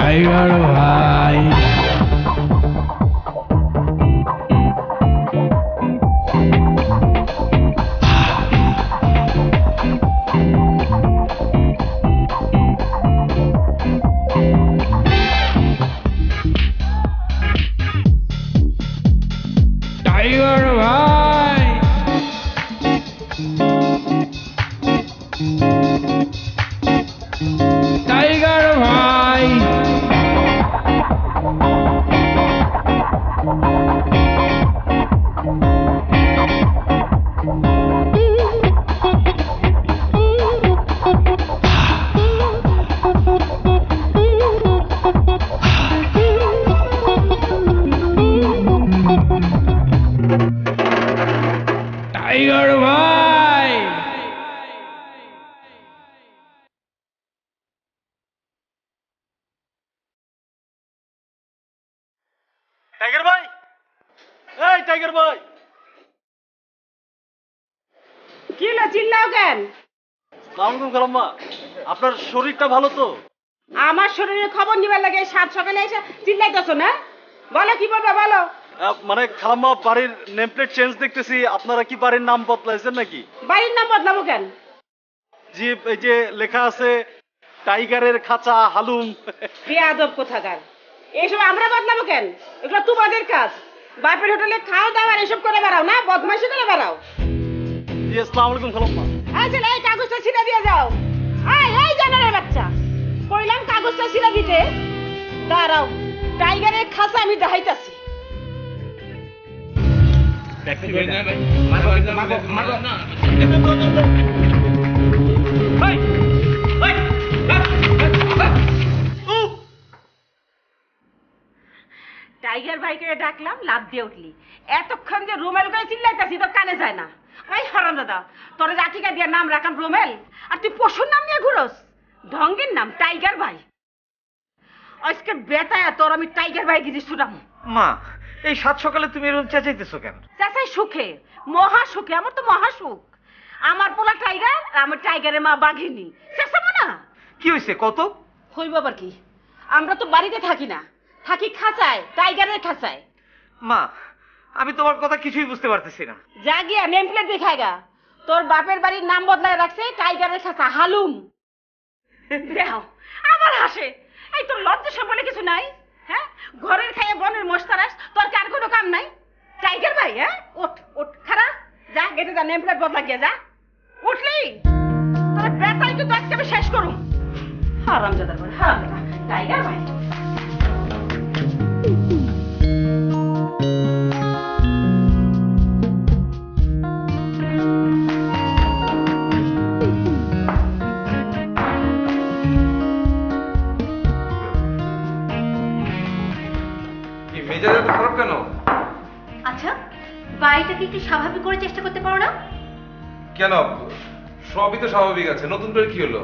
Tiger ভাই tiger ভাই tiger ভাই টাইগার ভাই টাইগার ভাই, এই টাইগার ভাই, কি হলো চিল্লাও কেন? সালাম আলাইকুম খালাম্মা। আপনার শরীরটা ভালো তো? আমার শরীরের খবর নিবার লাগে সাত সকালে এসে চিল্লাইতেছো না? বলো কি বলবা বলো। মানে খালাম্মা, বাড়ির নেম প্লেট চেঞ্জ দেখতেছি। আপনারা কি বাড়ির নাম বদলাইছেন নাকি? বাড়ির নাম বদলাবো কেন? জি, এই যে লেখা আছে টাইগারের খাঁচা হালুম। বেয়াদব কোথাকার, এইসব আমরা বদলাবো কেন? এগুলো তোমাদের কাজ। বাপের হোটেলে খাও দাও আর এসব করে বেড়াও না, বদমাইশি করে বেড়াও। জি, আসসালামু আলাইকুম খালাম্মা। এই ছেলে, এই কাগজটা ছিঁড়ে দিয়ে যাও। এই জানারের বাচ্চা, কইলাম কাগজটা ছিঁড়ে দিতে। দাঁড়াও, টাইগারের খাঁচা আমি দেখাইতাছি। টাইগার ভাইকে ডাকলাম, লাভ দিয়ে উঠলি। এতক্ষণ যে রুমেল করে চিল্লাইতাছি তোর কানে যায় না। ওই হরাম দাদা, তোর জাতিকা দিয়ে নাম রাখাম রুমেল, আর তুই পশুর নাম নিয়ে ঘুরোস। ঢঙ্গের নাম টাইগার ভাই। আজকে বেতায়া তোর আমি টাইগার ভাই গিয়ে ছুটাম। মা, এই সাত সকালে তুমি এরকম চেঁচাইতেছো কেন? চাচাই সুখে, মহা সুখে। আমার তো মহা সুখ। আমার পোলা টাইগার আর আমার টাইগারের মা বাঘিনী। চেঁচাবো না? কি হয়েছে কত? হইব আবার কি, আমরা তো বাড়িতে থাকি না, থাকি খাঁচায়, টাইগারের খাঁচায়। মা, আমি তোমার কথা কিছুই বুঝতে পারতেছি না। যা গিয়া নেম প্লেট দেখায় গা, তোর বাপের বাড়ির নাম বদলায় রাখছে টাইগারের খাঁচা হালুম। দেও আবার হাসে। এই তোর লজ্জা সব বলে কিছু নাই? হ্যাঁ, ঘরের খাইয়ে বনের মস্তারাস, তোর কার কোনো কাম নাই? টাইগার ভাই, হ্যাঁ, ওঠ ওঠ, খারা যা, গেটে যা, নেম প্লেট বদলা গিয়া যা। উঠলি তোর বেতাই কিন্তু আজকে আমি শেষ করুম। হারাম জাদার বলে হারাম জাদা টাইগার ভাই। মেজাজ এত খারাপ কেন? আচ্ছা, বাড়িটাকে একটু স্বাভাবিক করে চেষ্টা করতে পারো না? কেন, সবই তো স্বাভাবিক আছে, নতুন করে কি হলো?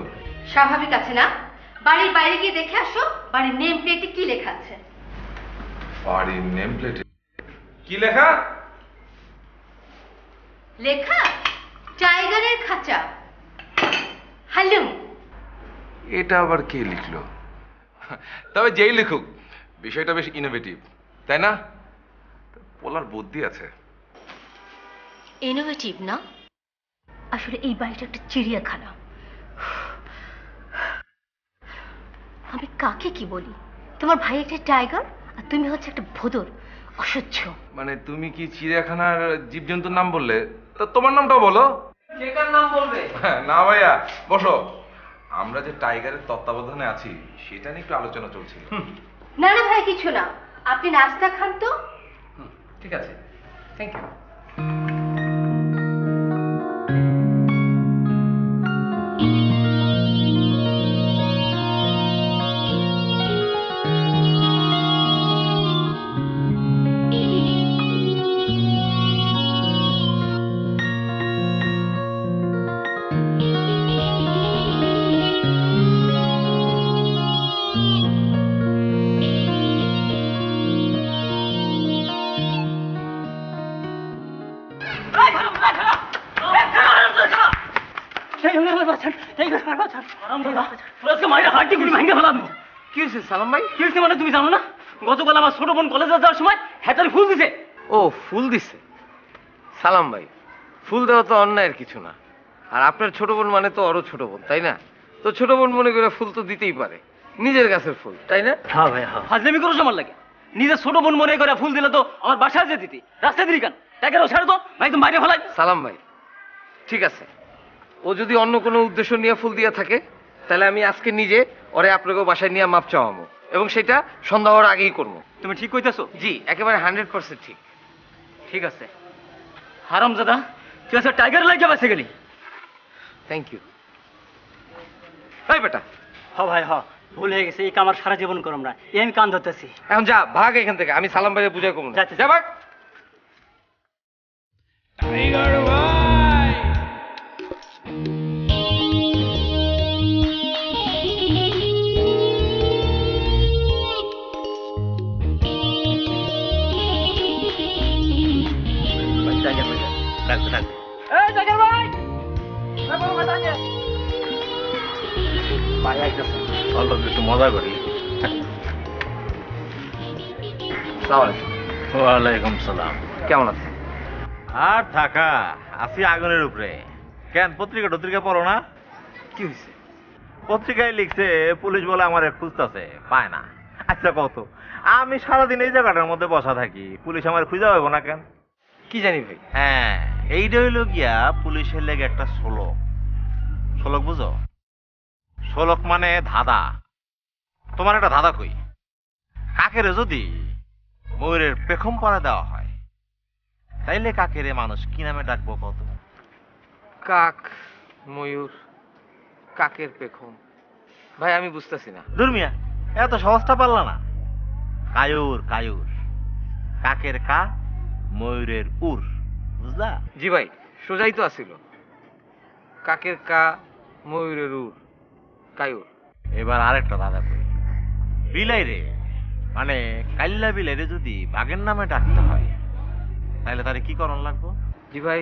স্বাভাবিক আছে না? বাড়ির বাইরে গিয়ে দেখে আসো বাড়ির নেম প্লেটে কি লেখা আছে। বাড়ির নেম প্লেটে কি লেখা? লেখা টাইগারের খাঁচা হালুম। এটা আবার কে লিখলো? তবে যেই লিখুক, বিষয়টা বেশ ইনোভেটিভ, তাই না? বলার বুদ্ধি আছে। ইনোভেটিভ না, আসলে এই বাড়িটা একটা চিড়িয়াখানা। আমি কাকে কি বলি? তোমার ভাই একটা টাইগার আর তুমি হচ্ছে একটা ভোদর, অসহ্য। মানে তুমি কি চিড়িয়াখানার জীবজন্তুর নাম বললে? তা তোমার নামটাও বলো। কে কার নাম বলবে? না ভাইয়া, বসো। আমরা যে টাইগারের তত্ত্বাবধানে আছি সেটা নিয়ে একটু আলোচনা চলছিল। না না ভাই, কিছু না, আপনি নাস্তা খান তো। ঠিক আছে, থ্যাংক ইউ। কি হয়েছে সালাম ভাই? কি হয়েছে মানে তুমি জানো না? গতকাল আমার ছোট বোন কলেজে যাওয়ার সময় হ্যাটারি ফুল দিছে। ও ফুল দিছে? সালাম ভাই, ফুল দেওয়া তো অন্যায়ের কিছু না। আর আপনার ছোট বোন মানে তো আরো ছোট বোন, তাই না? তো ছোট বোন মনে করে ফুল তো দিতেই পারে, নিজের গাছের ফুল, তাই না? হ্যাঁ ভাই হ্যাঁ। ফাজলামি করো আমার লাগে। নিজের ছোট বোন মনে করে ফুল দিলে তো আমার বাসায় যে দিতি, রাস্তায় দিলি কেন? টাকারও ছাড়ো তো ভাই, তুমি বাইরে ফেলাই। সালাম ভাই, ঠিক আছে, ও যদি অন্য কোনো উদ্দেশ্য নিয়ে ফুল দিয়ে থাকে তাহলে আমি আজকে নিজে ওরে আপনাকেও বাসায় নিয়ে মাপ চাওয়াবো, এবং সেটা সন্ধ্যা হওয়ার আগেই করবো। তুমি ঠিক কইতেছো? জি, একেবারে 100% ঠিক। ঠিক আছে। হারামজাদা, তুই আজকে টাইগার লাগে বাসে গেলি। Thank you. এই বেটা, হ ভাই হ, ভুল হয়ে গেছে। এই কামার সারা জীবন করম না, এই আমি কান ধরতেছি। এখন যা, ভাগ এখান থেকে, আমি সালাম ভাইয়ের বুঝাই কমু না। যাচ্ছি। যা ভাগ। টাইগার ভাই এই টাইগার ভাই, ভাই আইতাছে। একটু মজা করি। আসসালামু আলাইকুম। ওয়ালাইকুম সালাম। কেমন আছেন? আর থাকা আছি আগুনের উপরে। কেন পত্রিকা পড়ো না? কি হয়েছে? পত্রিকায় লিখছে পুলিশ বলে আমার খুঁজতেছে, পায় না। আচ্ছা কত, আমি সারাদিন এই জায়গাটার মধ্যে বসা থাকি, পুলিশ আমার খুঁজে পাবো না কেন? কি জানি ভাই। হ্যাঁ, এইটা হইল গিয়া পুলিশের লেগে একটা শোলক। শোলক বুঝো? শোলক মানে ধাঁধা। তোমার একটা ধাঁধা কই, কাকেরে যদি ময়ূরের পেখম পরা দেওয়া হয় তাইলে কাকেরে মানুষ কি নামে ডাকবো কত? কাক, ময়ূর, কাকের পেখম। ভাই আমি বুঝতেছি না। দুর্মিয়া, এত সহজটা পারলা না? কায়ুর, কায়ুর, কাকের কা, ময়ূরের উর, বুঝলা? জি ভাই, সোজাই তো আসিল। কাকের কা, ময়ূরের উর, কায়ুর। এবার আরেকটা দাদা কই, বিলাই রে মানে কাল্লা বিলাই রে যদি বাঘের নামে ডাকতে হয় তাহলে তারে কি করণ লাগবো? জি ভাই,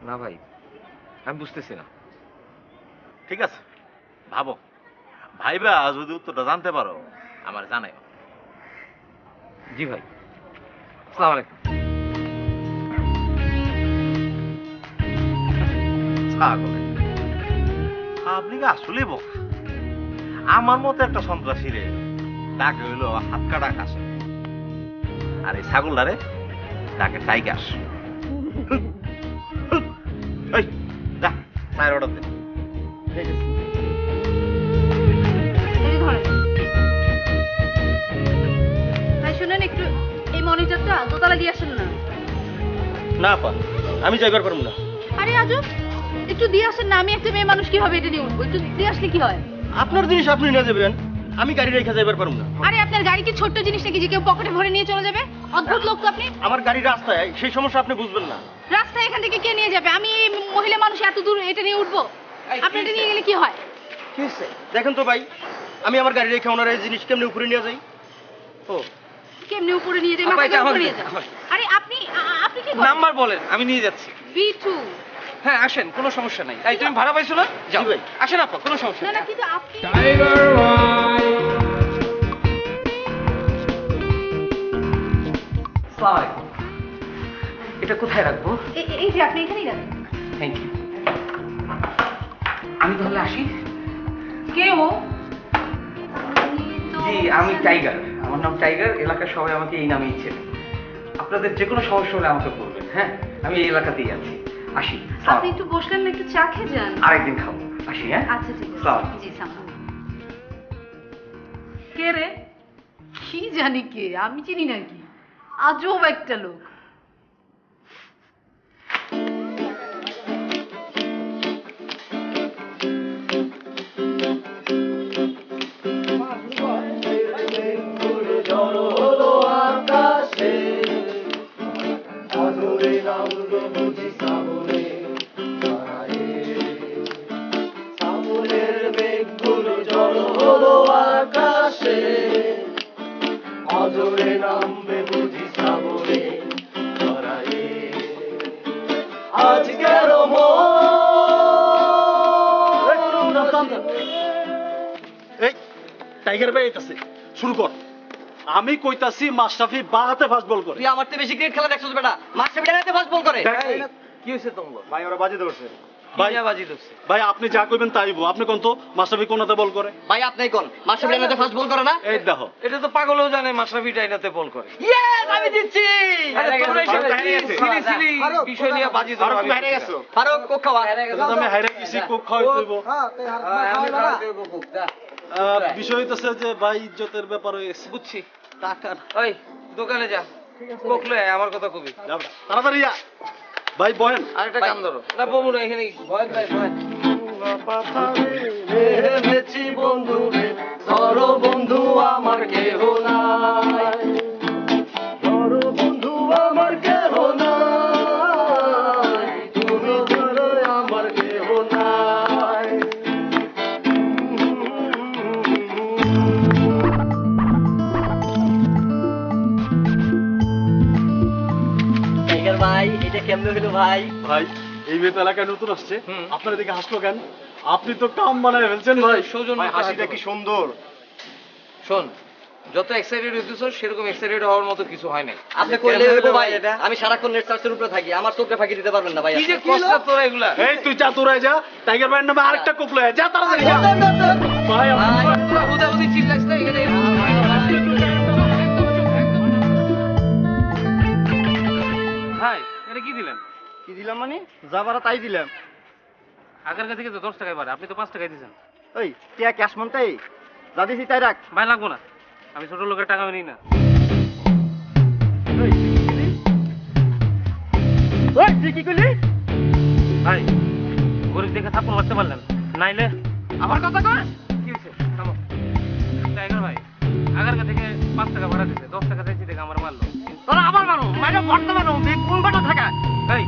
না ভাই আমি বুঝতেছি না। ঠিক আছে, ভাবো, ভাইবা যদি উত্তরটা জানতে পারো আমার জানাই। জি ভাই, আসসালামু আলাইকুম। আপনি কি আসলে বোকা? আমার মতো একটা সন্ত্রাসী রে ডাকে হইলো হাত কাটা কাছে, আর এই ছাগলটারে ডাকে টাইগার। এই যা, চায়ের অর্ডার দে। ভাই শুনেন, একটু এই মনিটরটা দোতলা দিয়ে আসেন না। না পা, আমি যাইবার পারবো না। আরে আজব, একটু দিয়ে আসেন না। আমি একটা মেয়ে মানুষ কিভাবে এটা নিয়ে উঠবো? একটু দিয়ে আসলে কি হয়? আপনার জিনিস আপনি নিয়ে যাবেন, আমি গাড়ি রেখে যাইবার পারবো না। আরে আপনার গাড়ি কি ছোট্ট জিনিস নাকি যে কেউ পকেটে ভরে নিয়ে চলে যাবে? অদ্ভুত লোক তো আপনি। আমার গাড়ি রাস্তায়, সেই সমস্যা আপনি বুঝবেন না। রাস্তায় এখান থেকে কে নিয়ে যাবে? আমি এই মহিলা মানুষ এত দূর এটা নিয়ে উঠবো? আপনি এটা নিয়ে গেলে কি হয়? কি হয়েছে দেখেন তো ভাই, আমি আমার গাড়ি রেখে ওনার এই জিনিস কেমনি উপরে নিয়ে যাই? ও কেমনে উপরে নিয়ে যাই? আপা, মাথা এটা গরম আমার করে নিয়ে দিন, যান। আমার। আরে আপনি আপনি কি করেন? নাম্বার বলেন, আমি নিয়ে যাচ্ছি। B2। হ্যাঁ আসেন, কোনো সমস্যা নাই। এই তুমি ভাড়া পাইছো না? যাও জি ভাই। আসেন আপা, কোনো সমস্যা না নেই। না, কিন্তু আপনি টাইগার ভাই আসসালামু আলাইকুম। এটা কোথায় রাখবো? এই যে আপনি এখানেই রাখেন। Thank you. আমি তাহলে আসি। কে ও? জি, আমি টাইগার। আমার নাম টাইগার, এলাকার সবাই আমাকে এই নামেই চেনে। আপনাদের যে কোনো সমস্যা হলে আমাকে বলবেন। হ্যাঁ, আমি এই এলাকাতেই আছি। আসি। আপনি একটু বসলেন না, একটু চা খেয়ে যান। আরেকদিন খাবো। আসি। হ্যাঁ, আচ্ছা ঠিক সালাম। আছে। জি সালাম। কে রে? কি জানি কে, আমি চিনি নাকি? আজব একটা লোক। আজরে নামবে বুঝি সাগরে টাইগার ভাই আইতাছে শুরু কর আমি কইতাছি মাশরাফি বা হাতে ফাস্ট বল করে তুই আমার থেকে বেশি ক্রিকেট খেলা দেখছস বেটা মাস্টার বিটাতে ফাস্ট বল করে কি হয়েছে তোমার? ভাই ওরা বাজি ধরছে ভাই বাজি ধরছে। ভাই আপনি যা কইবেন তাই হইব আপনি কোন তো মাশরাফি কোন হাতে বল করে ভাই আপনি কোন মাস্টার বিটাতে ফাস্ট বল করে না এই দেখো এটা তো পাগলও জানে মাশরাফি ডাইনাতে বল করে। ইয়েস আমি জিতছি আরে তোমরা এসব সিলি সিলি বিষয় নিয়ে বাজি ধরো। তুমি হারিয়ে গেছো ফারুক কোক খাওয়া আমি হাইরা গেছি কোক খাওয়াই দেব বিষয় হইতাছে যে ভাই ইজ্জতের ব্যাপার হয়ে গেছে বুঝছি। টাকার ওই দোকানে যা, কোক লয়ে আয়, আমার কথা কবি। যাও না, তাড়াতাড়ি যা ভাই বহেন আরেকটা কাম ধরো না বমু না এখানে ভয় ভাই ভয়। বন্ধু রে ধরো বন্ধু আমার কেহ নাই, ধরো বন্ধু আমার কেহ নাই, তুমি ধরো আমার কেহ নাই। টাইগার ভাই এটা কেমনে হলো ভাই ভাই এই মেয়ে তো এলাকায় নতুন আসছে আপনার এদিকে হাসলো কেন আপনি তো কাম বানায় ফেলছেন ভাই সৌজন্য ভাই হাসিটা কি সুন্দর শোন, যত এক্সাইটেড হইতেছ সেরকম এক্সাইটেড হওয়ার মতো কিছু হয় নাই। আপনি কইলে হইব ভাই আমি সারাক্ষণ নেট সার্চের উপরে থাকি আমার চোখে ফাঁকি দিতে পারবেন না ভাই কি যে কষ্ট তোরা এগুলা। এই তুই যা তোরায় যা টাইগার ভাইয়ের নামে আরেকটা কোপ লয়ে আয়, যা তাড়াতাড়ি যা ভাই তোরা হুদাহুদি চিল্লাইছ না এখানে। ভাই এটা কি দিলেন? কি দিলাম মানে যা বারা তাই দিলাম আগের কাছে তো 10 টাকায় পারে, আপনি তো 5 টাকায় দিয়েছেন। ওই টিয়া ক্যাশ মনটাই যা দিছি তাই রাখ ভাই লাগবো না, আমি ছোট লোকের টাকা নিই না। ওই তুই কি কইলি ভাই গরিব দেখে থাপ্পড় মারতে পারলেন, নাইলে আমার কথা কর কি হয়েছে? থামো। টাইগার ভাই আগের থেকে 5 টাকা ভাড়া দিতে 10 টাকা দিয়েছি দেখে আমার মারলো। তোরা আবার মারো মাইরা পড়তে মারো কোন বাটা থাকা ভাই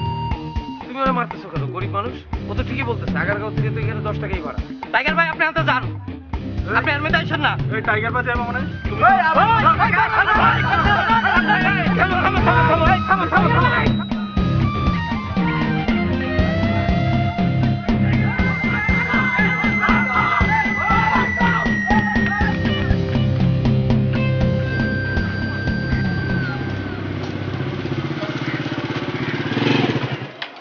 তুমি ওরা মারতেছো কেন? গরিব মানুষ, ও তো ঠিকই বলতেছে আগারগাঁও থেকে তো এখানে 10 টাকাই ভাড়া। টাইগার ভাই আপনি আনতে যান আপনি এর মধ্যে আইছেন না এই টাইগার ভাই যাবে মানে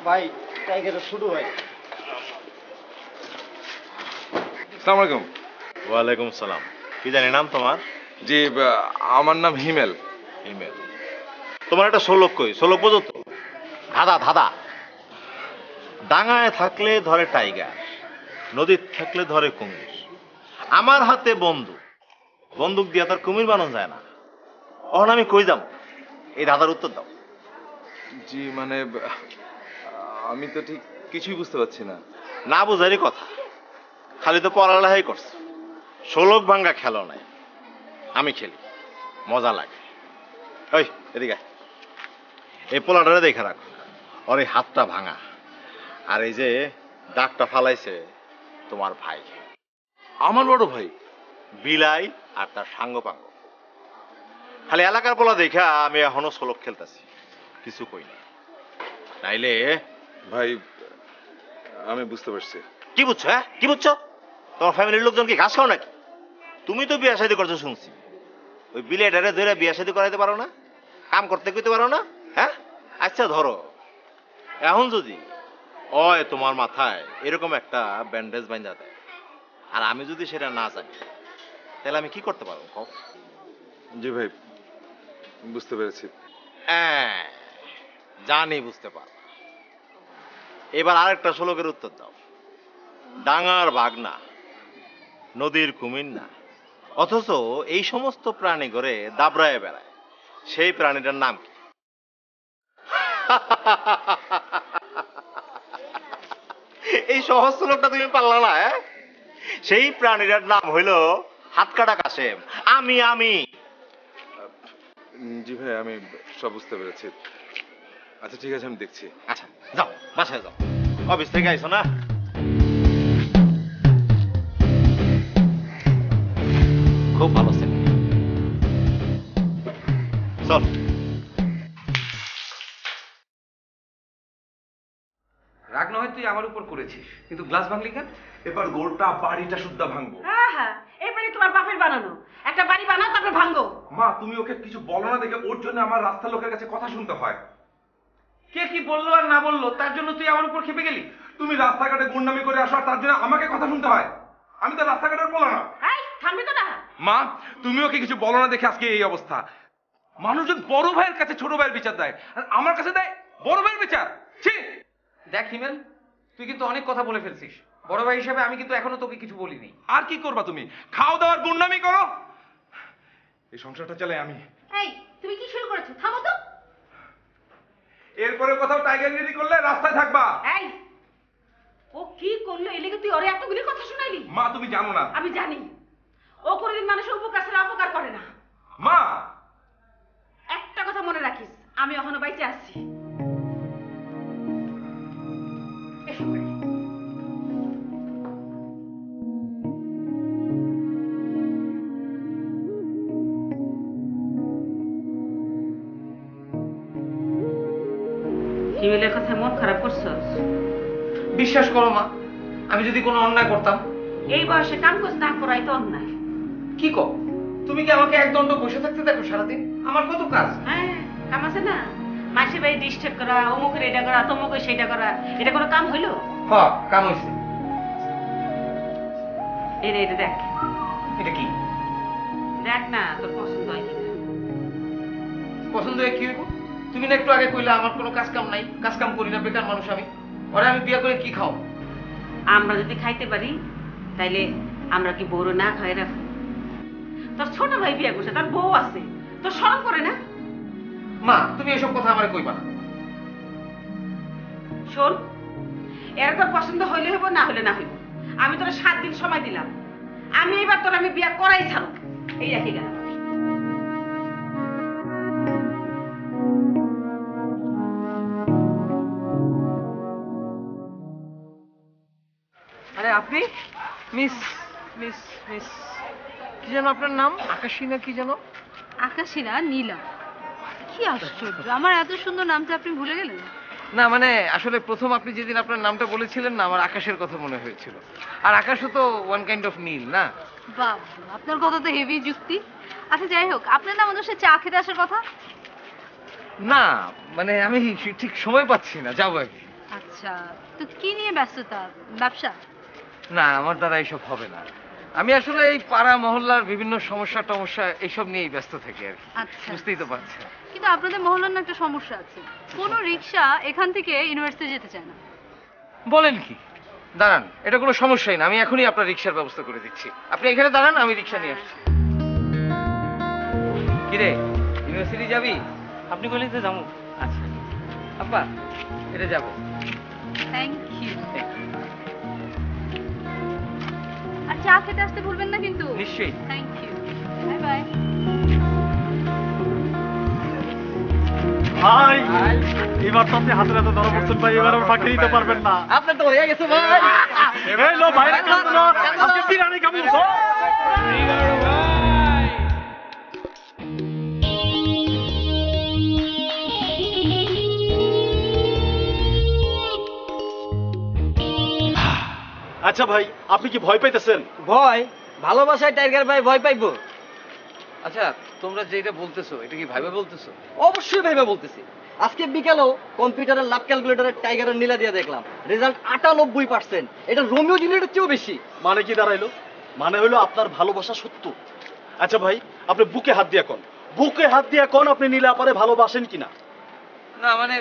ভাই টাইগার শুরু হয় আসসালামু আলাইকুম। ওয়ালাইকুম সালাম। কি জানি নাম তোমার? জি আমার নাম হিমেল। ইমেল। তোমার একটা শোলক কই? শোলক বোঝো তো? ধাঁধা ধাঁধা। ডাঙায় থাকলে ধরে টাইগার, নদীর থাকলে ধরে কুমির। আমার হাতে বন্দুক, বন্দুক দিয়ে তার কুমির বানানো যায় না। অহন আমি কই যাম? এই ধাঁধার উত্তর দাও। জি মানে আমি তো ঠিক কিছুই বুঝতে পারছি না। না বুঝারই কথা, খালি তো পড়ালেখাই করছে। শোলক ভাঙ্গা খেলো নাই, আমি খেলি, মজা লাগে। ওই এদিকে আয়। এই পোলাটারে দেখে রাখো, ওর এই হাতটা ভাঙা, আর এই যে দাগটা ফালাইছে তোমার ভাই, আমার বড় ভাই? বিলাই আর তার সাঙ্গ পাঙ্গ। খালি এলাকার পোলা দেখা আমি এখনো শোলক খেলতেছি, কিছু কই না। নাইলে ভাই আমি বুঝতে পারছি। কি বুঝছো? হ্যাঁ কি বুঝছো? তোমার ফ্যামিলির লোকজন কি ঘাস খাও নাকি? তুমি তো বিয়ে শাদী করছো শুনছি, ওই বিলেটারে ধরে বিয়ে শাদী করাইতে পারো না? কাম করতে কইতে পারো না? হ্যাঁ আচ্ছা ধরো এখন যদি ওই তোমার মাথায় এরকম একটা ব্যান্ডেজ বাঁধা দেয়, আর আমি যদি সেটা না জানি, তাহলে আমি কি করতে পারবো কও? জি ভাই বুঝতে পেরেছি। হ্যাঁ জানি বুঝতে পারো। এবার আরেকটা শ্লোকের উত্তর দাও। ডাঙার বাঘ না, নদীর কুমির না, অথচ এই সমস্ত প্রাণী করে দাবড়ায় বেড়ায়, সেই প্রাণীটার নাম কি? এই সহজ শ্লোকটা তুমি পারলা না? সেই প্রাণীটার নাম হইল হাতকাটা কাশেম। আমি আমি জি ভাই আমি সব বুঝতে পেরেছি। আচ্ছা ঠিক আছে আমি দেখছি। আচ্ছা যাও বাসায় যাও, অফিস থেকে আইছো না? খুব ভালো ছেলে, চল। রাগ না হয় তুই আমার উপর করেছিস, কিন্তু গ্লাস ভাঙলি কেন? এবার গোলটা বাড়িটা শুদ্ধ ভাঙবো। হ্যাঁ এবারে তোমার বাপের বানানো। একটা বাড়ি বানাও তারপর ভাঙো। মা তুমি ওকে কিছু বলো না দেখে ওর জন্য আমার রাস্তার লোকের কাছে কথা শুনতে হয়। কে কি বললো আর না বললো তার জন্য তুই আমার উপর খেপে গেলি? তুমি রাস্তাঘাটে গুন্ডামি করে আসো আর তার জন্য আমাকে কথা শুনতে হয়। আমি তো রাস্তাঘাটের বলো না। এই থামবি তো না? মা তুমি ওকে কিছু বলো না দেখে আজকে এই অবস্থা। মানুষজন বড় ভাইয়ের কাছে ছোট ভাইয়ের বিচার দেয় আর আমার কাছে দেয় বড় ভাইয়ের বিচার। ছি! দেখ হিমেল, তুই কিন্তু অনেক কথা বলে ফেলছিস। বড় ভাই হিসেবে আমি কিন্তু এখনো তোকে কিছু বলিনি। আর কি করবা তুমি? খাও দাওয়ার গুন্ডামি করো। এই সংসারটা চালাই আমি। এই তুমি কি শুরু করেছো? থামো তো। এরপরে কোথাও টাইগারগিরি করলে রাস্তায় থাকবা। এই ও কি করলো এলিগে তুই ওরে এতগুলি কথা শুনাইলি? মা তুমি জানো না। আমি জানি ও কোনোদিন মানুষের উপকার ছাড়া অপকার করে না। মা একটা কথা মনে রাখিস, আমি এখনো বাইচে আছি। এসো বাড়ি। হিমেলের কথা মন খারাপ করছস? বিশ্বাস করো মা, আমি যদি কোনো অন্যায় করতাম। এই বয়সে কাম কাজ না করাই তো অন্যায়। কি কও? তুমি কি আমাকে একদণ্ড বসে থাকতে দেখো সারাদিন? আমার কত কাজ। হ্যাঁ কাম আছে না, মাসে বাড়ি ডিস্টার্ব করা, অমুকের এটা করা, তমুকের সেইটা করা, এটা কোনো কাম হইলো? হ্যাঁ কাম হয়েছে। এটা দেখ, এটা কি? দেখ না তোর পছন্দ হয় কিনা। পছন্দ হয়ে কি হইব? তুমি না একটু আগে কইলে আমার কোনো কাজ কাম নাই, কাজ কাম করি না, বেকার মানুষ আমি। ওরে আমি বিয়ে করে কি খাও? আমরা যদি খাইতে পারি তাইলে আমরা কি বড় না খাই রাখবো? তোর ছোট ভাই বিয়ে করছে, তার বউ আছে, তোর শরম করে না? মা তুমি এসব কথা আমারে কইবা না। শোন, এর তোর পছন্দ হইলে হইব, না হইলে না হইব। আমি তোর 7 দিন সময় দিলাম, আমি এবার তোর আমি বিয়ে করাই ছাড়ব। এই একই গেল। আরে আপনি মিস মিস মিস কি যেন আপনার নাম? আকাশী না কি যেন? আকাশী না, নীলা। কি আশ্চর্য, আমার এত সুন্দর নামটা আপনি ভুলে গেলেন? না মানে আসলে প্রথম আপনি যেদিন আপনার নামটা বলেছিলেন না, আমার আকাশের কথা মনে হয়েছিল। আর আকাশও তো ওয়ান কাইন্ড অফ নীল না? বাহ, আপনার কথা তো হেভি যুক্তি। আচ্ছা যাই হোক, আপনার না আমাদের সাথে চা খেতে আসার কথা? না মানে আমি ঠিক সময় পাচ্ছি না, যাবো আর কি। আচ্ছা, তো কি নিয়ে ব্যস্ততা? ব্যবসা? না আমার দ্বারা এইসব হবে না। আমি আসলে এই পাড়া মহল্লার বিভিন্ন সমস্যা টমস্যা এইসব নিয়েই ব্যস্ত থাকি আর কি। আচ্ছা, বুঝতেই তো পারছেন। কিন্তু আপনাদের মহল্লার না একটা সমস্যা আছে, কোনো রিক্সা এখান থেকে ইউনিভার্সিটি যেতে চায় না। বলেন কি? দাঁড়ান, এটা কোনো সমস্যাই না, আমি এখনই আপনার রিক্সার ব্যবস্থা করে দিচ্ছি। আপনি এখানে দাঁড়ান, আমি রিক্সা নিয়ে আসছি। কিরে, ইউনিভার্সিটি যাবি? আপনি বলেন যে যাবো। আচ্ছা আপা, এটা যাবো। Thank you. আর চা খেতে আসতে ভুলবেন না কিন্তু। নিশ্চয়ই। Thank you, bye bye. ভাই এবার তো আপনি হাতে হাতে ধরা পড়ছেন ভাই, এবার আর ফাঁকি দিতে পারবেন না। আপনার তো হয়ে গেছে ভাই। এই লো ভাই, আজকে বিরিয়ানি খাবো। Tiger ভাই আচ্ছা ভাই, আপনি কি ভয় পাইতেছেন? ভয়? ভালোবাসায় টাইগার ভাই ভয় পাইবো? আচ্ছা তোমরা যেটা বলতেছো এটা কি ভাইবে বলতেছো? অবশ্যই ভাইবা বলতেছি। আজকে বিকেলেও কম্পিউটারের লাভ ক্যালকুলেটরের টাইগারের নীলা দিয়ে দেখলাম, রেজাল্ট 98%। এটা রোমিও জুলিয়েটের চেয়েও বেশি। মানে কি দাঁড়াইলো? মানে হইলো আপনার ভালোবাসা সত্য। আচ্ছা ভাই, আপনি বুকে হাত দিয়া কোন, বুকে হাত দিয়া কোন আপনি নীলা আপারে ভালোবাসেন কিনা? না মানে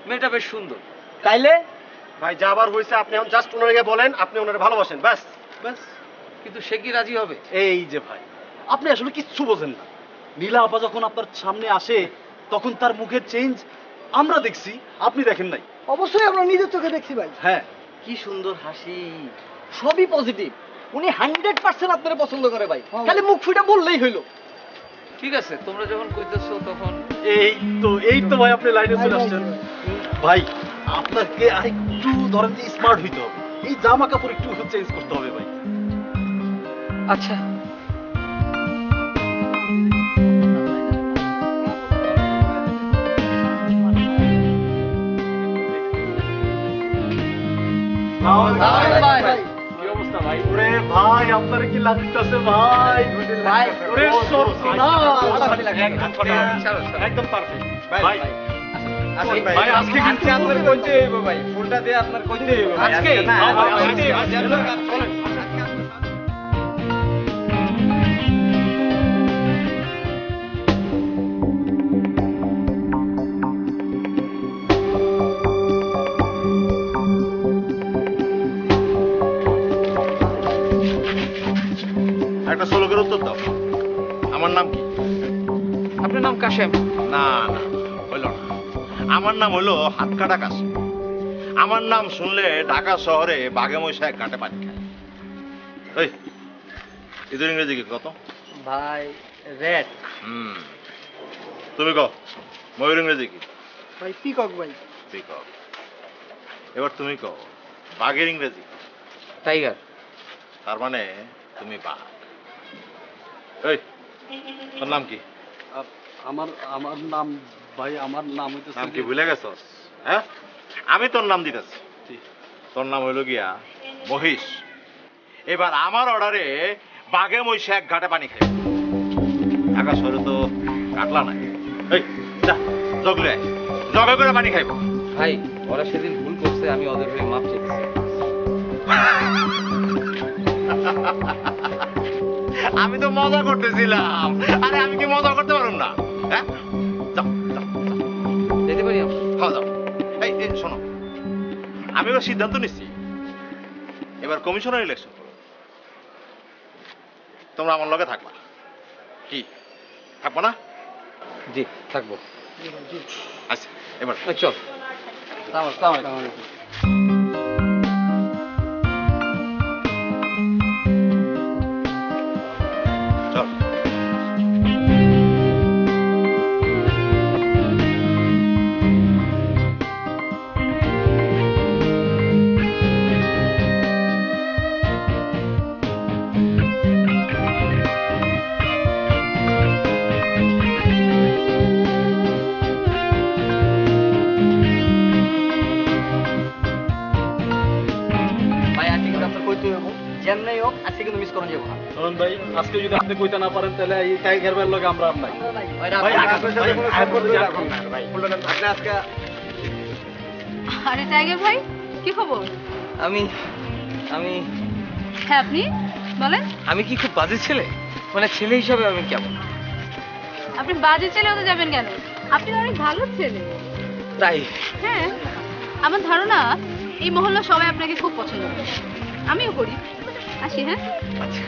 মেয়েটা বেশ সুন্দর। তাইলে ভাই যাবার হয়েছে, আপনি এখন জাস্ট ওনারে বলেন আপনি ওনারে ভালোবাসেন, ব্যাস ব্যাস। কিন্তু সে কি রাজি হবে? এই যে ভাই, আপনি আসলে কিচ্ছু বোঝেন না। নীলা আপা যখন আপনার সামনে আসে তখন তার মুখের চেঞ্জ আমরা দেখছি, আপনি দেখেন নাই। অবশ্যই আমরা নিজের চোখে দেখছি ভাই। হ্যাঁ, কি সুন্দর হাসি, সবই পজিটিভ। উনি 100% আপনারে পছন্দ করে ভাই, খালি মুখ ফুটে বললেই হইলো। ঠিক আছে, তোমরা যখন কইতেছো তখন। এই তো ভাই আপনি লাইনে চলে আসছেন। ভাই আপনাকে আরেকটু ধরেন যে স্মার্ট হইতে হবে, এই জামা কাপড় একটু চেঞ্জ করতে হবে ভাই। আচ্ছা কি অবস্থা ভাই? ওরে ভাই আপনারা কি লাগতেছে ভাই? ভাই, ওরে সব না ফাটাফাটি লাগছে। একদম পারফেক্ট ভাই। ভাই আজকে কিন্তু আপনার কইতে হইব ভাই, ফুলটা দিয়ে আপনার কইতে হইব ভাই। আজকে? না, হ্যাঁ ভাই, আজকে, আজকে, আজকে। চলেন। একটা শ্লোকের উত্তর দাও। আমার নাম কি? আপনার নাম কাশেম। না না, হইল না। আমার নাম হলো হাতকাটা কাশি। আমার নাম শুনলে ঢাকা শহরে বাঘে মশায় কাটে পানি খায়। এই এদের ইংরেজি কি কত? ভাই রেড। তুমি কও ময়ূর ইংরেজি কি? ভাই পিকক ভাই। পিকক। এবার তুমি কও বাঘের ইংরেজি? টাইগার। তার মানে তুমি বাঘ। এই তোর নাম কি? আমার আমার নাম ভাই, আমার নাম হইতেছে নাম কি ভুলে গেছস? হ্যাঁ, আমি তোর নাম দিতেছি। তোর নাম হইল গিয়া মহিষ। এবার আমার অর্ডারে বাঘে মহিষ এক ঘাটে পানি খাই। ঢাকা শহরে তো কাটলা নাই। এই যা জগলে আয়, জগে করে পানি খাইব। ভাই ওরা সেদিন ভুল করছে, আমি ওদের হয়ে মাপ চেয়েছি। আমি তো মজা করতেছিলাম। আরে আমি কি মজা করতে পারুম না? হ্যাঁ, যাও যাও যাও। যেতে পারি আমরা? হ্যাঁ যাও। এই এই শোনো, আমি এবার সিদ্ধান্ত নিচ্ছি, এবার কমিশনার ইলেকশন করো। তোমরা আমার লগে থাকবা কি? থাকবো না? জি থাকবো। আচ্ছা এবার চল। চল। ভাই আজকে কিন্তু আপনার কইতে হইব, যেমনই হোক আজকে কিন্তু মিস করুন যাবো না। শোনেন ভাই, আজকে যদি আপনি কইতে না পারেন তাহলে এই টাইগার ভাইয়ের লগে আমরা আর নাই। ভাই রাত ভাই, জাগা। আপনার সাথে কোনো সম্পর্ক রাখুন না, ভাই। আপনি আজকে আরে টাইগার ভাই, কি খবর? আমি আমি হ্যাঁ আপনি বলেন। আমি কি খুব বাজে ছেলে? মানে ছেলে হিসাবে আমি কেমন? আপনি বাজে ছেলে হতে যাবেন কেন? আপনি অনেক ভালো ছেলে। তাই? হ্যাঁ, আমার ধারণা এই মহল্লা সবাই আপনাকে খুব পছন্দ করে। আমিও করি। আসি হ্যাঁ। আচ্ছা।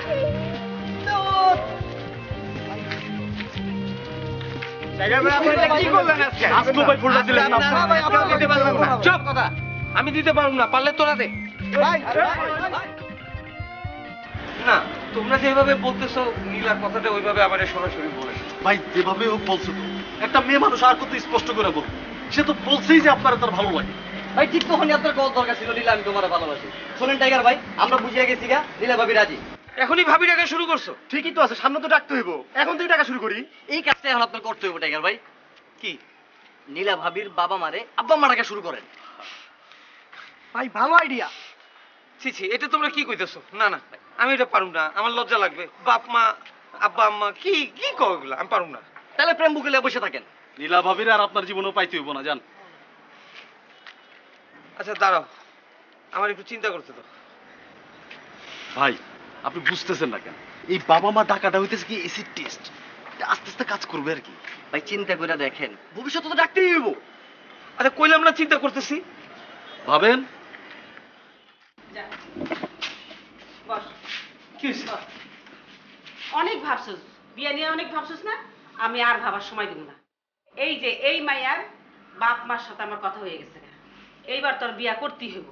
টাইগার ভাই, আপনি এটা কি করলেন আজকে? আজকে ভাই ফুলটা দিলেন না। না ভাই, আপনারা দিতে পারবেন না। চুপ কথা। আমি দিতে পারবো না, পারলে তোরা দে। ভাই, না, তোমরা যেভাবে বলতেছো নীলার কথাটা ওইভাবে আমার সরাসরি বলে। ভাই যেভাবে হোক বলছো তো, একটা মেয়ে মানুষ আর কত স্পষ্ট করে বল। সে তো বলছেই যে আপনার তার ভালো লাগে। ভাই ঠিক তখনই আপনার কল দরকার ছিল, নীলা আমি তোমার ভালোবাসি। শোনেন টাইগার ভাই, আমরা বুঝিয়ে গেছি গা, নীলা ভাবি রাজি। এখনই ভাবি ডাকা শুরু করছো? ঠিকই তো আছে, সামনে তো ডাকতে হইব। এখন থেকে টাকা শুরু করি। এই কাজটা এখন আপনার করতে হইব টাইগার ভাই। কি? নীলা ভাবির বাবা মারে আব্বা মা ডাকা শুরু করেন। ভাই ভালো আইডিয়া। ছি ছি, এটা তোমরা কি কইতেছো? না না, আমি এটা পারুম না, আমার লজ্জা লাগবে। বাপ মা আব্বা আম্মা কি কি কও এগুলো? আমি পারুম না। তাহলে প্রেম বুকেলে বসে থাকেন। নীলা ভাবির আর আপনার জীবনেও পাইতে হইব না, জান। আচ্ছা দাঁড়াও, আমার একটু চিন্তা করতে দাও। ভাই আপনি বুঝতেছেন না কেন? এই বাবা মা ডাকাটা হইতেছে কি এসিড টেস্ট, আস্তে আস্তে কাজ করবে আর কি। ভাই চিন্তা করে দেখেন, ভবিষ্যতে তো ডাকতেই হইব। আচ্ছা কইলাম না চিন্তা করতেছি। ভাবেন। বস। কি হইছে? অনেক ভাবছস, বিয়া নিয়ে অনেক ভাবছস না? আমি আর ভাবার সময় দেব না। এই যে এই মাইয়ার বাপ মার সাথে আমার কথা হয়ে গেছে। এইবার তোর বিয়া করতেই হইব।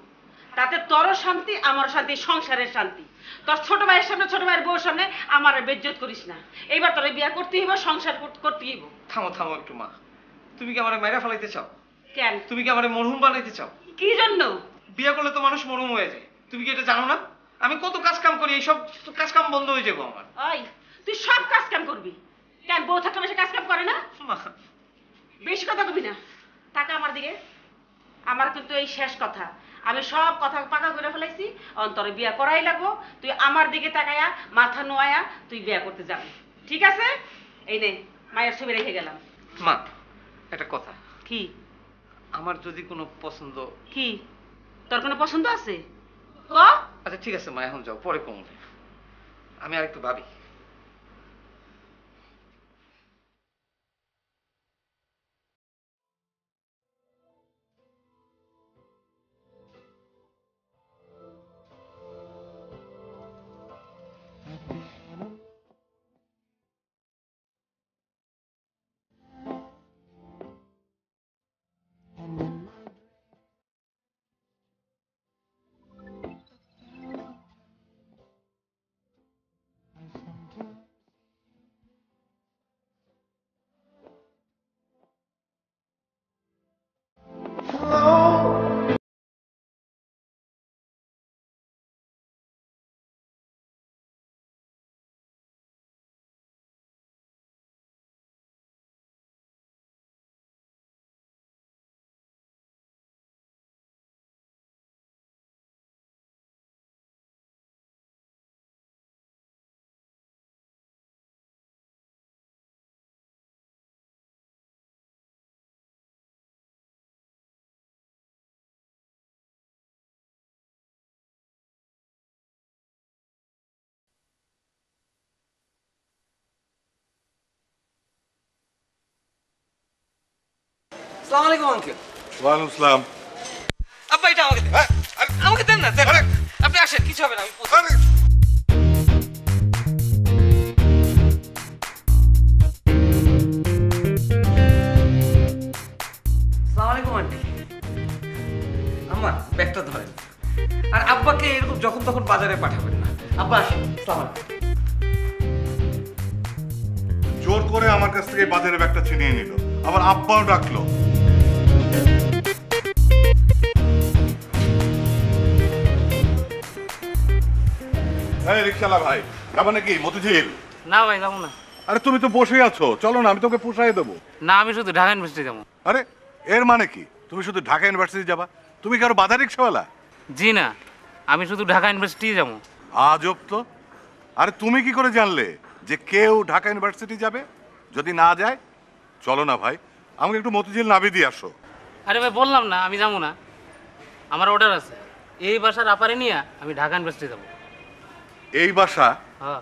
তাতে তোরও শান্তি, আমারও শান্তি, সংসারের শান্তি। তোর ছোট ভাইয়ের সামনে, ছোট ভাইয়ের বউর সামনে আমার বেজ্জত করিস না। এইবার তোর বিয়া করতেই হইব, সংসার করতেই হইব। থামো থামো একটু মা, তুমি কি আমারে মাইরা ফেলাইতে চাও? কেন? তুমি কি আমারে মরহুম বানাইতে চাও? কি জন্য? বিয়ে করলে তো মানুষ মরহুম হয়ে যায়, তুমি কি এটা জানো না? আমি কত কাজ কাম করি, এইসব কাজ কাম বন্ধ হয়ে যাবো আমার। ওই তুই সব কাজ কাম করবি কেন? বউ থাকলে বেশি কাজ কাম করে না? মা, বেশি কথা কবি না, টাকা আমার দিকে। আমার কিন্তু এই শেষ কথা। আমি সব কথা পাকা করে ফেলাইছি, অন্তরে বিয়া করাই লাগবো। তুই আমার দিকে তাকায়া মাথা নোয়া তুই বিয়া করতে যাবি, ঠিক আছে? এই নে মায়ের ছবি রেখে গেলাম। মা একটা কথা, কি? আমার যদি কোনো পছন্দ। কি তোর কোনো পছন্দ আছে? ক। আচ্ছা ঠিক আছে মা, এখন যাও, পরে কম, আমি আর একটু ভাবি। আসসালামু আলাইকুম আঙ্কেল। ওয়ালাইকুম আসসালাম। আব্বা এটা আমাকে দেন, আমাকে দেন না, দেন। আপনি আসেন, কিছু হবে না, আমি আসসালামু আলাইকুম আন্টি। আম্মা ব্যাগটা ধরেন, আর আব্বাকে এরকম যখন তখন বাজারে পাঠাবেন না। আব্বা আসেন। আসসালামু আলাইকুম। জোর করে আমার কাছ থেকে বাজারে ব্যাগটা ছিনিয়ে নিল, আবার আব্বাও ডাকলো। রিক্সালা ভাই, যাবো নাকি মতিঝিল? না ভাই যাবো না। আরে তুমি তো বসে আছো, চলো না, আমি তোকে পোষাই দেবো। না আমি শুধু ঢাকা ইউনিভার্সিটি যাবো। আরে এর মানে কি, তুমি শুধু ঢাকা ইউনিভার্সিটি যাবা? তুমি কি আরো বাজার রিক্সাওয়ালা? জি না, আমি শুধু ঢাকা ইউনিভার্সিটি যাবো। আজব তো। আরে তুমি কি করে জানলে যে কেউ ঢাকা ইউনিভার্সিটি যাবে? যদি না যায় চলো না ভাই, আমাকে একটু মতিঝিল নামিয়ে দিয়ে আসো। আরে ভাই বললাম না আমি যাবো না, আমার অর্ডার আছে। এই বাসার আপারে নিয়ে আমি ঢাকা ইউনিভার্সিটি যাবো। এই বাসা? হ্যাঁ।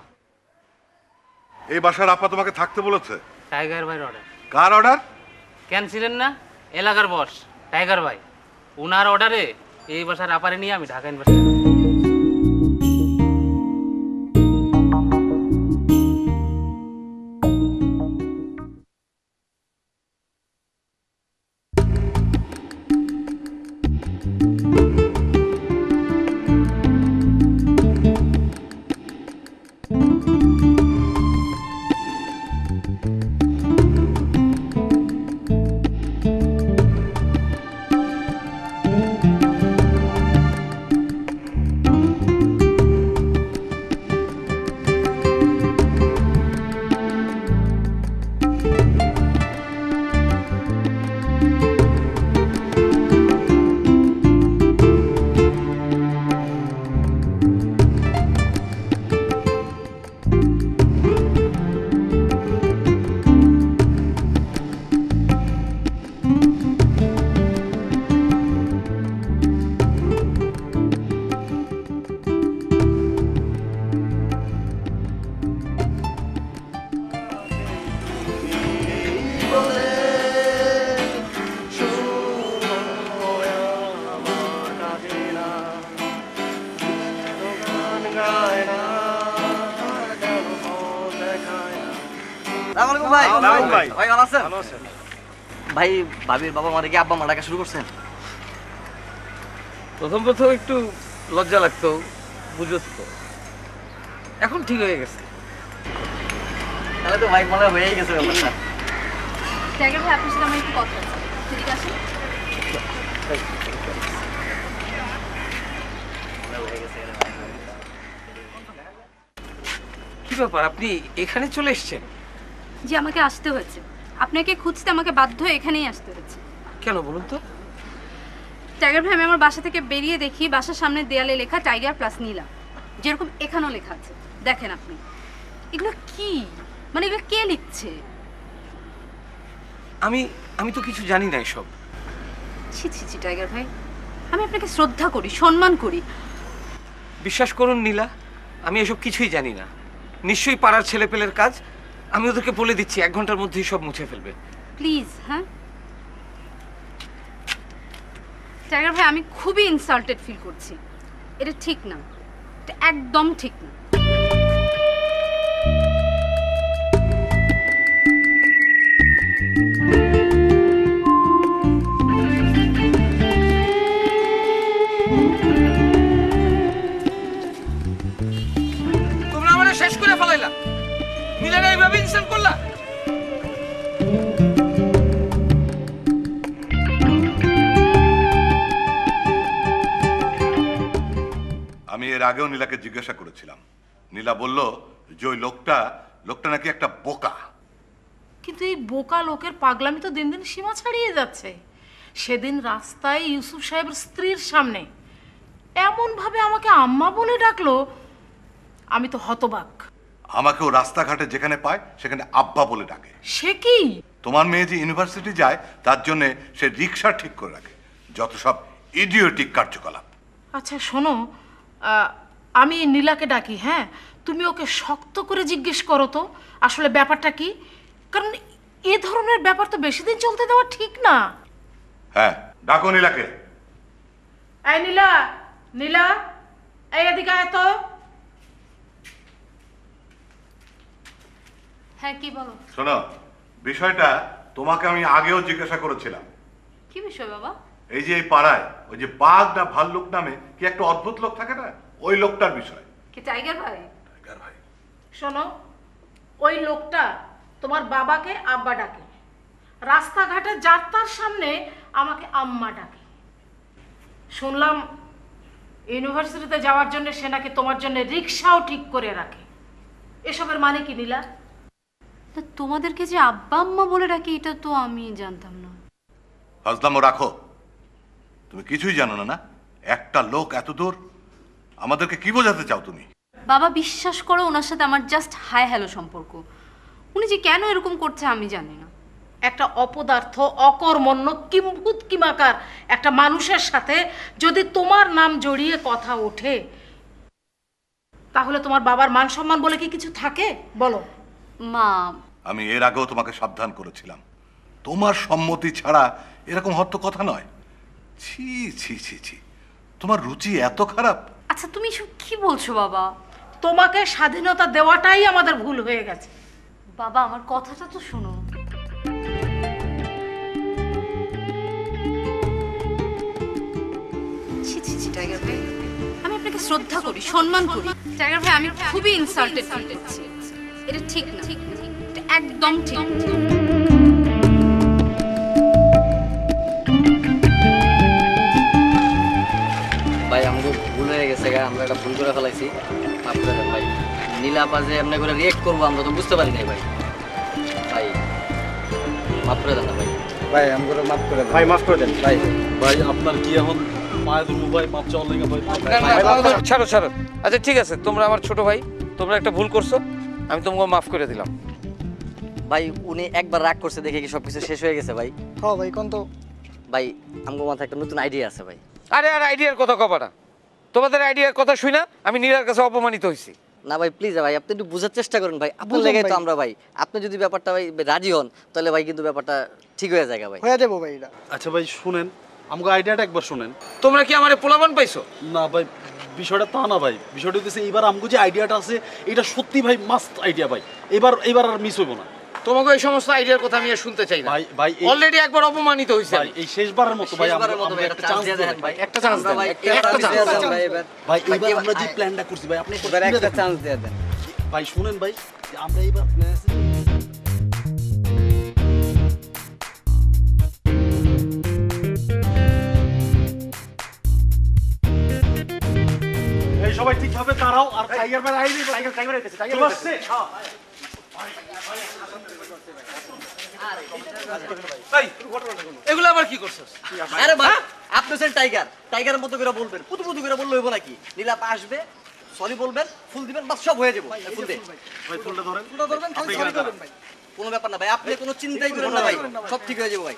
এই বাসার আপা তোমাকে থাকতে বলেছে? টাইগার ভাইয়ের অর্ডার। কার অর্ডার? কেন ছিলেন না এলাকার বস টাইগার ভাই, উনার অর্ডারে এই বাসার আপারে নিয়ে আমি ঢাকা ইউনিভার্সিটি যাবো। ভাই ভাবির বাবা মারা কি আব্বা মা ডাকা শুরু করছেন? প্রথম প্রথম একটু লজ্জা লাগতো, বুঝোস তো, এখন ঠিক হয়ে গেছে। তাহলে তো ভাই মনে হয়েই গেছে ব্যাপারটা। টাইগার ভাই আপনার সাথে আমার একটু কথা আছে, ঠিক আছে? কি ব্যাপার, আপনি এখানে চলে এসেছেন? জি আমাকে আসতে হয়েছে, আপনাকে খুঁজতে আমাকে বাধ্য হয়ে এখানেই আসতে হয়েছে। কেন বলুন তো? টাইগার ভাই, আমি আমার বাসা থেকে বেরিয়ে দেখি বাসার সামনে দেয়ালে লেখা টাইগার প্লাস নীলা, যেরকম এখানেও লেখা আছে। দেখেন আপনি, এগুলো কি, মানে এগুলো কে লিখছে? আমি তো কিছু জানি না এসব। ছি ছি ছি টাইগার ভাই, আমি আপনাকে শ্রদ্ধা করি, সম্মান করি। বিশ্বাস করুন নীলা, আমি এসব কিছুই জানি না। নিশ্চয়ই পাড়ার ছেলেপেলের কাজ। আমি ওদেরকে বলে দিচ্ছি 1 ঘন্টার মধ্যেই সব মুছে ফেলবে। প্লিজ। হ্যাঁ টাইগার ভাই, আমি খুবই ইনসাল্টেড ফিল করছি। এটা ঠিক না, এটা একদম ঠিক না। তোমরা আমাদের শেষ করে ফেলাইলা, নীলারা এইভাবে ইনসাল্ট করলা। আমি এর আগেও নীলাকে জিজ্ঞাসা করেছিলাম। নীলা বলল যে ওই লোকটা নাকি একটা বোকা। কিন্তু এই বোকা লোকের পাগলামি তো দিন দিন সীমা ছাড়িয়ে যাচ্ছে। সেদিন রাস্তায় ইউসুফ সাহেবের স্ত্রীর সামনে এমন ভাবে আমাকে আম্মা বলে ডাকলো, আমি তো হতবাক। আমাকেও রাস্তাঘাটে যেখানে পায় সেখানে আব্বা বলে ডাকে। সে কি? তোমার মেয়ে যে ইউনিভার্সিটি যায় তার জন্য সে রিক্সা ঠিক করে রাখে। যত সব ইডিওটিক কার্যকলাপ। আচ্ছা শোনো, আমি নীলাকে ডাকি, হ্যাঁ তুমি ওকে শক্ত করে জিজ্ঞেস করো তো আসলে ব্যাপারটা কি, কারণ এ ধরনের ব্যাপার তো বেশি দিন চলতে দেওয়া ঠিক না। হ্যাঁ, ডাকো নীলাকে। এই নীলা, নীলা এই এদিকে আয় তো। হ্যাঁ কি বলো? শোনো, বিষয়টা তোমাকে আমি আগেও জিজ্ঞাসা করেছিলাম। কি বিষয় বাবা? এই যে এই পাড়ায় ওই যে বাঘ না ভাল্লুক নামে কি একটা অদ্ভুত লোক থাকে না, ওই লোকটার বিষয়। কি টাইগার ভাই? টাইগার ভাই। শোনো, ওই লোকটা তোমার বাবাকে আব্বা ডাকে, রাস্তাঘাটে যার তার সামনে আমাকে আম্মা ডাকে। শুনলাম ইউনিভার্সিটিতে যাওয়ার জন্য সে নাকি তোমার জন্য রিক্সাও ঠিক করে রাখে। এসবের মানে কি নীলা? তোমাদেরকে যে আব্বা আম্মা বলে ডাকি এটা তো আমি জানতাম না। ফাজলামো রাখো, তুমি কিছুই জানো না। না একটা লোক এত দূর, আমাদেরকে কি বোঝাতে চাও তুমি? বাবা বিশ্বাস করো, ওনার সাথে আমার জাস্ট হাই হ্যালো সম্পর্ক। উনি যে কেন এরকম করছে আমি জানি না। একটা অপদার্থ, অকর্মণ্য, কিম্ভূত কিমাকার একটা মানুষের সাথে যদি তোমার নাম জড়িয়ে কথা ওঠে, তাহলে তোমার বাবার মান সম্মান বলে কি কিছু থাকে বলো? মা, আমি এর আগেও তোমাকে সাবধান করেছিলাম, তোমার সম্মতি ছাড়া এরকম হতো কথা নয়। ছি ছি ছি ছি, তোমার রুচি এত খারাপ। আচ্ছা তুমি এসব কি বলছো বাবা? তোমাকে স্বাধীনতা দেওয়াটাই আমাদের ভুল হয়ে গেছে। বাবা আমার কথাটা তো শোনো। ছি ছি ছি টাইগার ভাই, আমি আপনাকে শ্রদ্ধা করি, সম্মান করি। টাইগার ভাই, আমি খুবই ইনসাল্টেড ফিল করছি। এটা ঠিক না, এটা একদম ঠিক না। ভাই আমাদের ভুল হয়ে গেছে, আমরা একটা ভুল করে ফেলাইছি, মাফ করে দেন ভাই। নীলাপা যে এমনি করে রিয়েক্ট করবো আমরা তো বুঝতে পারি নাই ভাই। ভাই মাফ করে দেন না ভাই। ভাই আমাকে মাফ করে দেন ভাই, মাফ করে দেন ভাই। ভাই আপনার কি এখন পায়ে ধরবো ভাই, মাফ চাওয়ার লেগে ভাই। ছাড়ো ছাড়ো। আচ্ছা ঠিক আছে, তোমরা আমার ছোট ভাই, তোমরা একটা ভুল করছো, আমি তোমাকে মাফ করে দিলাম। ভাই উনি একবার রাগ করছে দেখে কি সবকিছু শেষ হয়ে গেছে ভাই? হ্যাঁ ভাই কোন তো ভাই আমগো মাথায় একটা নতুন আইডিয়া আছে ভাই। আরে আর আইডিয়ার কথা কবা না, তোমাদের আইডিয়ার কথা শুই না আমি নীলার কাছে অপমানিত হয়েছি। না ভাই প্লিজ ভাই, আপনি একটু বুঝার চেষ্টা করুন ভাই। আপনার লেগে তো আমরা ভাই, আপনি যদি ব্যাপারটা ভাই রাজি হন তাহলে ভাই কিন্তু ব্যাপারটা ঠিক হয়ে যায় ভাই। হয়ে যাবো ভাই এটা। আচ্ছা ভাই শুনেন, আমাকে আইডিয়াটা একবার শুনেন। তোমরা কি আমারে পোলাপান পাইছো? না ভাই, বিষয়টা তা না ভাই। বিষয়টা হচ্ছে এইবার আমগো যে আইডিয়াটা আছে এটা সত্যি ভাই মাস্ট আইডিয়া ভাই। এবার আর মিস হইব না। তোমাকে এই সমস্ত আইডিয়ার কথা আমি আর শুনতে চাই না ভাই। ভাই অলরেডি একবার অপমানিত হইছে ভাই, এই শেষবারের মতো ভাই আমরা একটা চান্স দেন ভাই। একটা চান্স দেন ভাই, একটা চান্স দেন ভাই। ভাই এইবার আমরা যে প্ল্যানটা করছি ভাই, আপনি একটা চান্স দিয়ে দেন ভাই। শুনেন ভাই, আমরা এইবার এই সবাই ঠিকভাবে দাঁড়াও। আর টাইগার ভাই আইনি, টাইগার হইতেছে, টাইগার হইতেছে। এগুলো আবার কি করছস? আরে ভাই আপনি হচ্ছেন টাইগার, টাইগারের মতো করে বলবেন, পুতু পুতু করে বললে হইব নাকি? নীলাপা আসবে, সরি বলবেন, ফুল দিবেন, বাস সব হয়ে যাবে। ফুল দে ভাই ফুলটা ধরেন, ফুলটা ধরবেন, খালি সরি করবেন ভাই। কোনো ব্যাপার না ভাই, আপনি কোনো চিন্তাই করেন না ভাই, সব ঠিক হয়ে যাবে ভাই।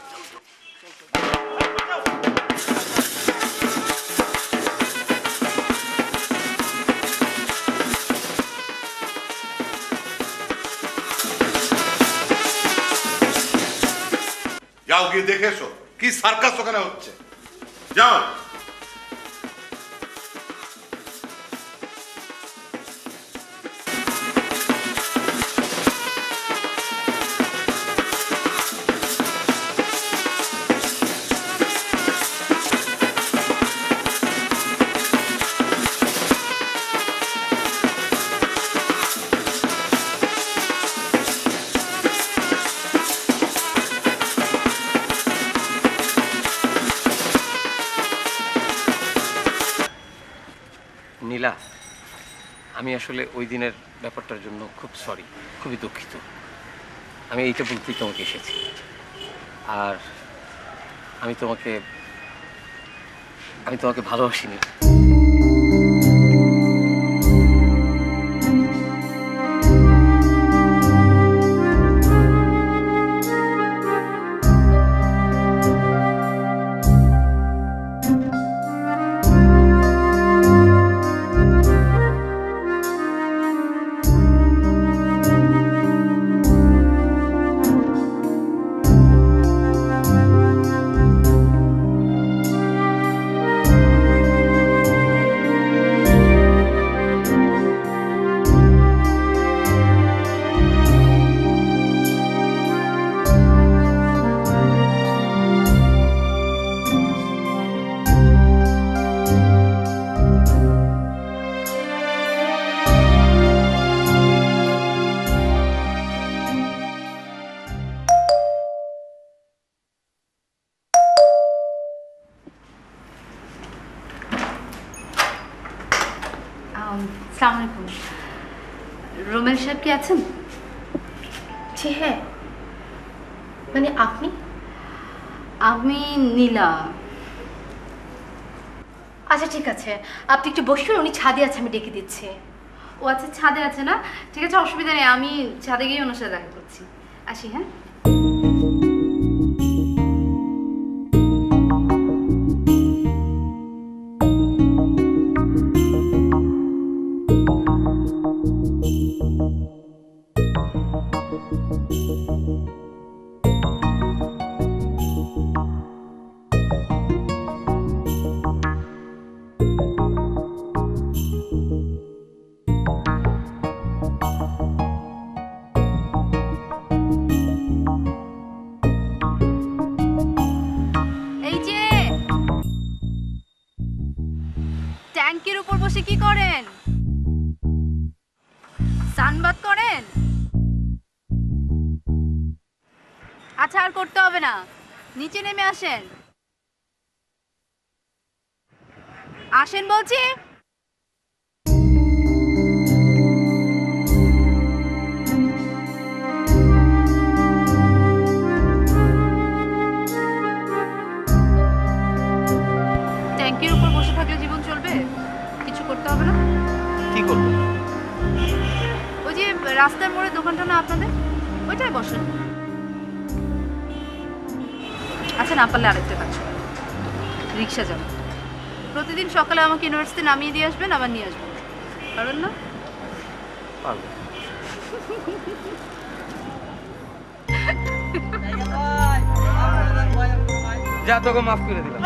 যাও গিয়ে দেখে এসো কি সার্কাস ওখানে হচ্ছে। যাও। নীলা, আমি আসলে ওই দিনের ব্যাপারটার জন্য খুব সরি, খুবই দুঃখিত। আমি এইটা বলতেই তোমাকে এসেছি। আর আমি তোমাকে ভালোবাসিনি। আসসালামু আলাইকুম। রোমেল সাহেব কি আছেন? জি হ্যাঁ, মানে আপনি? আমি নীলা। আচ্ছা ঠিক আছে, আপনি একটু বসুন, উনি ছাদে আছে, আমি ডেকে দিচ্ছি। ও আচ্ছা, ছাদে আছে না? ঠিক আছে, অসুবিধা নেই, আমি ছাদে গিয়ে ওনার সাথে দেখা করছি। আসি, হ্যাঁ? ট্যাঙ্কের উপর বসে কি করেন? সানবাথ করেন? আচ্ছা, আর করতে হবে না, নিচে নেমে আসেন। আসেন বলছি। ট্যাঙ্কের উপর বসে থাকলে জীবন চলবে? কিছু করতে হবে না? কি করবো? ওই যে রাস্তার মোড়ে দোকানটা না আপনাদের, ওইটাই বসেন। আচ্ছা, না পারলে আরেকটা কাজ করেন, রিক্সা যাবেন। প্রতিদিন সকালে আমাকে ইউনিভার্সিটি নামিয়ে দিয়ে আসবেন, আবার নিয়ে আসবেন। পারবেন না? পারবো। যা, তোকে মাফ করে দিলাম।